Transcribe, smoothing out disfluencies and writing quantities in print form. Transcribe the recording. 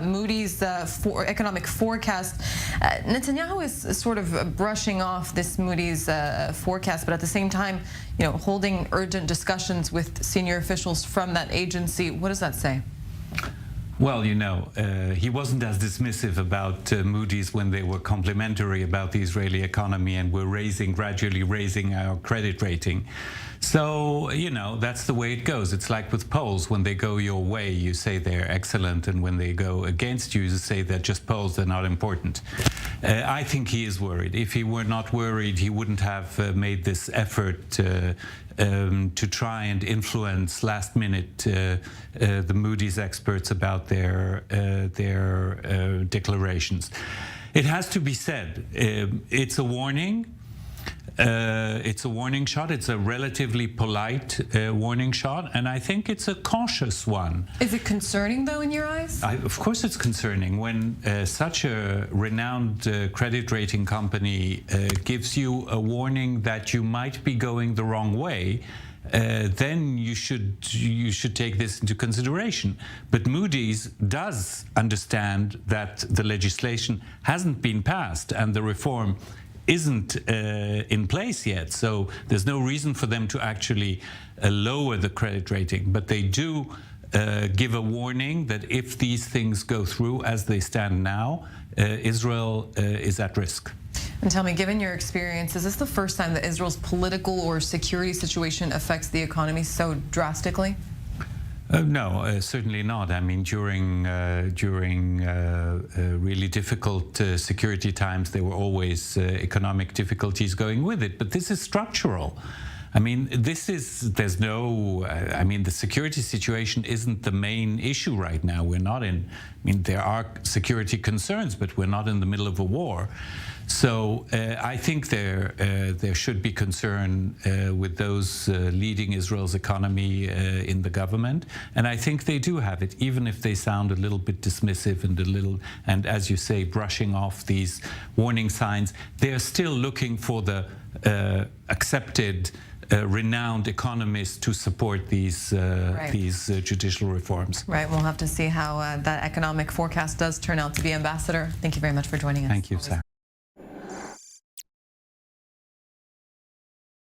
Moody's economic forecast. Netanyahu is sort of brushing off this Moody's forecast, but at the same time, holding urgent discussions with senior officials from that agency. What does that say? Well, he wasn't as dismissive about Moody's when they were complimentary about the Israeli economy and were gradually raising our credit rating. So, that's the way it goes. It's like with polls. When they go your way, you say they're excellent, and when they go against you, you say they're just polls, they're not important. I think he is worried. If he were not worried, he wouldn't have made this effort to try and influence last minute the Moody's experts about their declarations. It has to be said, it's a warning. It's a warning shot. It's a relatively polite warning shot, and I think it's a cautious one. Is it concerning, though, in your eyes? Of course it's concerning. When such a renowned credit rating company gives you a warning that you might be going the wrong way, then you should take this into consideration. But Moody's does understand that the legislation hasn't been passed and the reform isn't in place yet, so there's no reason for them to actually lower the credit rating. But they do give a warning that if these things go through as they stand now, Israel is at risk. And tell me, given your experience, is this the first time that Israel's political or security situation affects the economy so drastically? No, certainly not. I mean, during really difficult security times, there were always economic difficulties going with it. But this is structural. I mean, the security situation isn't the main issue right now. There are security concerns, but we're not in the middle of a war. So I think there should be concern with those leading Israel's economy in the government, and I think they do have it, even if they sound a little bit dismissive and as you say, brushing off these warning signs. They're still looking for the accepted, renowned economists to support these judicial reforms. Right. We'll have to see how that economic forecast does turn out to be, Ambassador. Thank you very much for joining us. Thank you, Sarah.